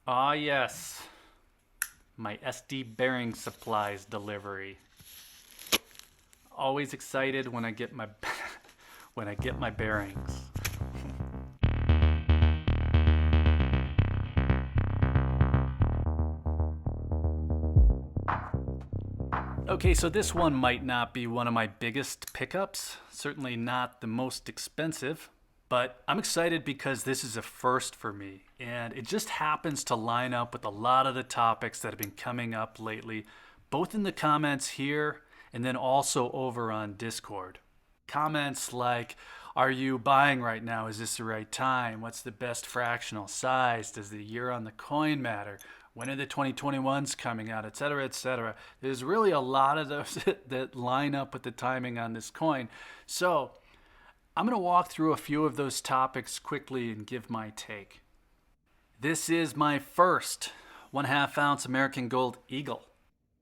Ah, yes, my SD bearing supplies delivery. Always excited when I get my when I get my bearings. Okay, so this one might not be one of my biggest pickups, certainly not the most expensive, but I'm excited because this is a first for me, and it just happens to line up with a lot of the topics that have been coming up lately, both in the comments here and then also over on Discord. Comments like, are you buying right now? Is this the right time? What's the best fractional size? Does the year on the coin matter? When are the 2021s coming out, et cetera, et cetera? There's really a lot of those that line up with the timing on this coin. So I'm going to walk through a few of those topics quickly and give my take. This is my first 1/2 ounce American Gold Eagle.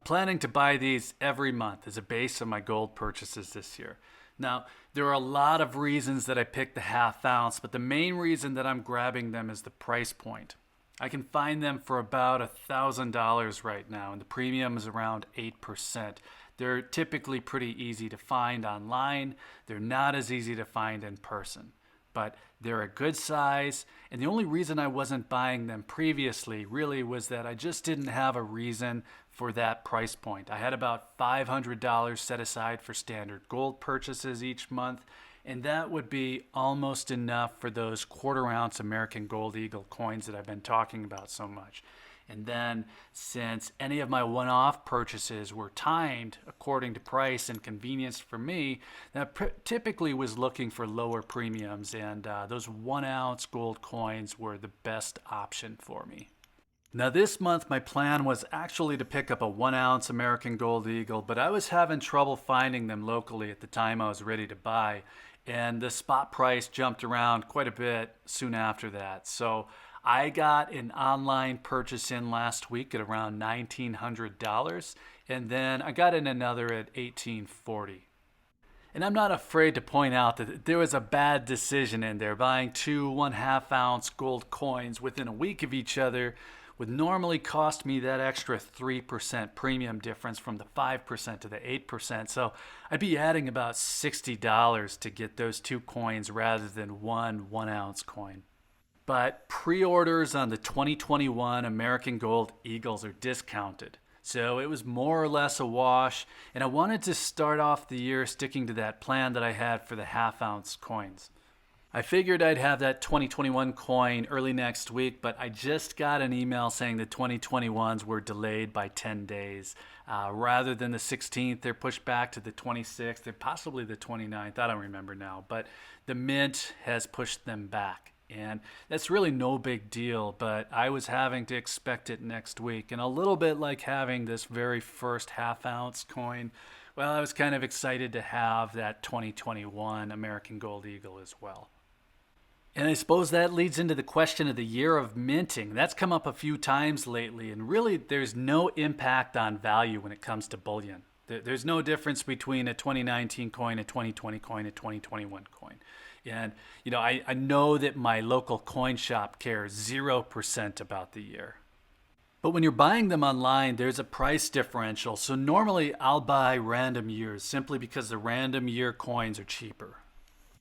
Planning to buy these every month as a base of my gold purchases this year. Now, there are a lot of reasons that I picked the 1/2 ounce, but the main reason that I'm grabbing them is the price point. I can find them for about $1,000 right now, and the premium is around 8%. They're typically pretty easy to find online. They're not as easy to find in person, but they're a good size. And the only reason I wasn't buying them previously really was that I just didn't have a reason for that price point. I had about $500 set aside for standard gold purchases each month, and that would be almost enough for those 1/4 ounce American Gold Eagle coins that I've been talking about so much. And then, since any of my one off purchases were timed according to price and convenience for me, that typically was looking for lower premiums, and those 1 ounce gold coins were the best option for me. Now, this month, my plan was actually to pick up a 1 ounce American Gold Eagle, but I was having trouble finding them locally at the time I was ready to buy, and the spot price jumped around quite a bit soon after that. So I got an online purchase in last week at around $1,900, and then I got in another at $1,840. And I'm not afraid to point out that there was a bad decision in there. Buying two 1/2 ounce gold coins within a week of each other would normally cost me that extra 3% premium difference from the 5% to the 8%. So I'd be adding about $60 to get those two coins rather than one 1 ounce coin. But pre-orders on the 2021 American Gold Eagles are discounted. So it was more or less a wash, and I wanted to start off the year sticking to that plan that I had for the 1/2 ounce coins. I figured I'd have that 2021 coin early next week, but I just got an email saying the 2021s were delayed by 10 days. Rather than the 16th, they're pushed back to the 26th, or possibly the 29th. I don't remember now, but the mint has pushed them back. And that's really no big deal, but I was having to expect it next week. And a little bit like having this very first 1/2 ounce coin, well, I was kind of excited to have that 2021 American Gold Eagle as well. And I suppose that leads into the question of the year of minting. That's come up a few times lately, and really there's no impact on value when it comes to bullion. There's no difference between a 2019 coin, a 2020 coin, a 2021 coin. And, I know that my local coin shop cares 0% about the year. But when you're buying them online, there's a price differential. So normally I'll buy random years simply because the random year coins are cheaper.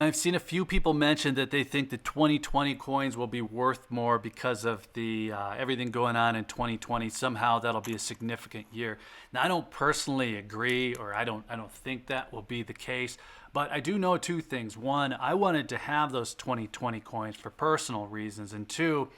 I've seen a few people mention that they think the 2020 coins will be worth more because of the everything going on in 2020. Somehow that'll be a significant year. Now, I don't personally agree, or I don't think that will be the case. But I do know two things. One, I wanted to have those 2020 coins for personal reasons, and two,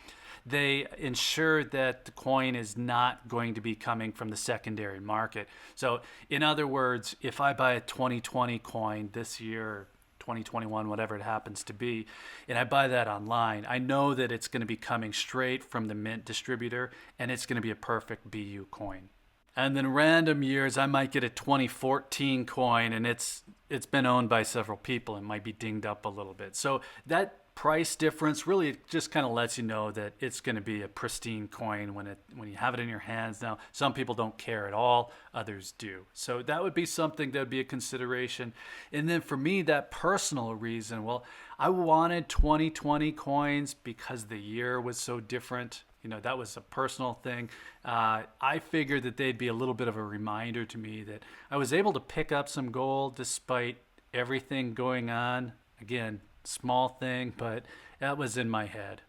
they ensure that the coin is not going to be coming from the secondary market. So, in other words, if I buy a 2020 coin this year, 2021, whatever it happens to be, and I buy that online, I know that it's going to be coming straight from the mint distributor, and it's going to be a perfect BU coin. And then random years, I might get a 2014 coin, and it's been owned by several people and might be dinged up a little bit. So that price difference really just kind of lets you know that it's going to be a pristine coin when you have it in your hands. Now, some people don't care at all, others do. So that would be something that would be a consideration. And then for me, that personal reason, well, I wanted 2020 coins because the year was so different. That was a personal thing. I figured that they'd be a little bit of a reminder to me that I was able to pick up some gold despite everything going on. Again, small thing, but that was in my head.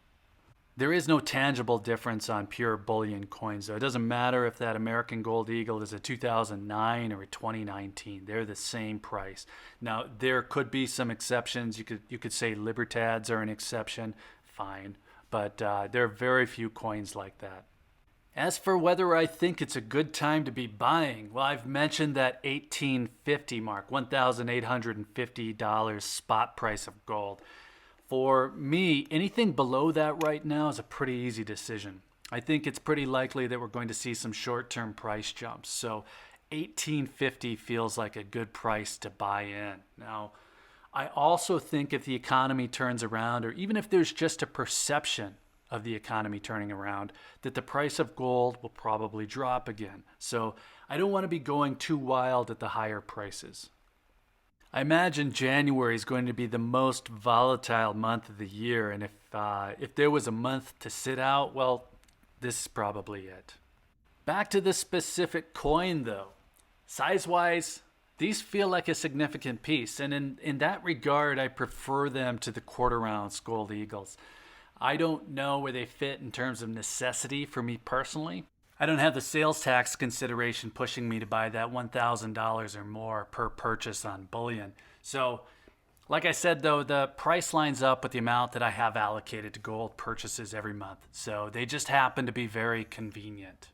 There is no tangible difference on pure bullion coins, though. It doesn't matter if that American Gold Eagle is a 2009 or a 2019. They're the same price. Now, there could be some exceptions. You could say Libertads are an exception. Fine. But there are very few coins like that. As for whether I think it's a good time to be buying, well, I've mentioned that $1,850 mark, $1,850 spot price of gold. For me, anything below that right now is a pretty easy decision. I think it's pretty likely that we're going to see some short-term price jumps. So $1,850 feels like a good price to buy in. Now, I also think if the economy turns around, or even if there's just a perception of the economy turning around, that the price of gold will probably drop again. So I don't want to be going too wild at the higher prices. I imagine January is going to be the most volatile month of the year, and if there was a month to sit out, well, this is probably it. Back to the specific coin though. Size-wise, these feel like a significant piece, and in that regard, I prefer them to the quarter-ounce gold eagles. I don't know where they fit in terms of necessity for me personally. I don't have the sales tax consideration pushing me to buy that $1,000 or more per purchase on bullion. So, like I said though, the price lines up with the amount that I have allocated to gold purchases every month. So they just happen to be very convenient.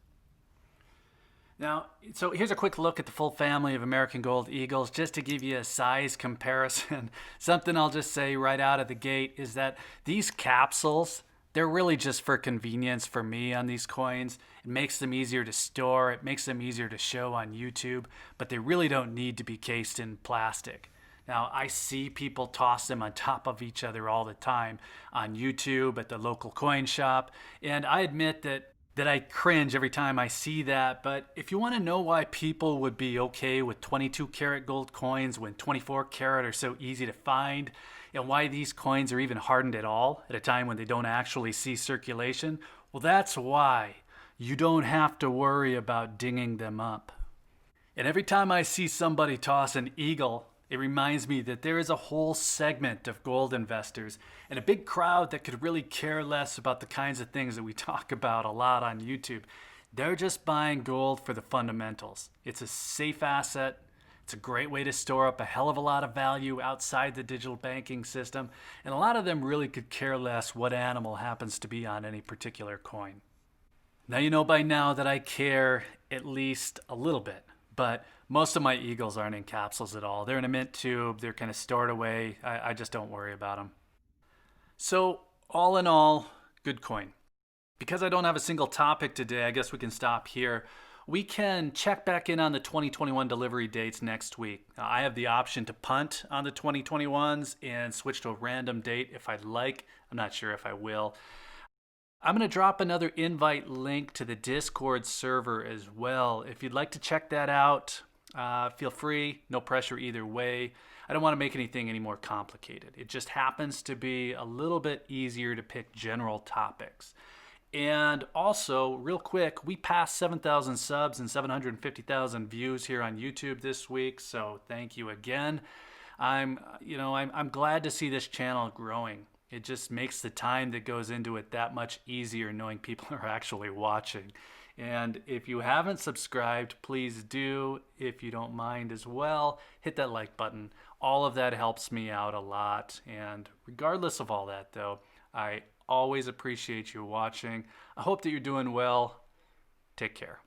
Now, so here's a quick look at the full family of American Gold Eagles, just to give you a size comparison. Something I'll just say right out of the gate is that these capsules, they're really just for convenience for me on these coins. It makes them easier to store, it makes them easier to show on YouTube, but they really don't need to be cased in plastic. Now, I see people toss them on top of each other all the time on YouTube, at the local coin shop, and I admit that I cringe every time I see that. But if you want to know why people would be okay with 22 karat gold coins when 24 karat are so easy to find, and why these coins are even hardened at all at a time when they don't actually see circulation, well, that's why. You don't have to worry about dinging them up. And every time I see somebody toss an eagle, it reminds me that there is a whole segment of gold investors and a big crowd that could really care less about the kinds of things that we talk about a lot on YouTube. They're just buying gold for the fundamentals. It's a safe asset. It's a great way to store up a hell of a lot of value outside the digital banking system. And a lot of them really could care less what animal happens to be on any particular coin. Now you know by now that I care at least a little bit, but most of my eagles aren't in capsules at all. They're in a mint tube. They're kind of stored away. I just don't worry about them. So all in all, good coin. Because I don't have a single topic today, I guess we can stop here. We can check back in on the 2021 delivery dates next week. I have the option to punt on the 2021s and switch to a random date if I'd like. I'm not sure if I will. I'm going to drop another invite link to the Discord server as well. If you'd like to check that out, feel free. No pressure either way. I don't want to make anything any more complicated. It just happens to be a little bit easier to pick general topics. And also, real quick, we passed 7,000 subs and 750,000 views here on YouTube this week, so thank you again. I'm glad to see this channel growing. It just makes the time that goes into it that much easier knowing people are actually watching. And if you haven't subscribed, please do. If you don't mind as well, hit that like button. All of that helps me out a lot. And regardless of all that though, I always appreciate you watching. I hope that you're doing well. Take care.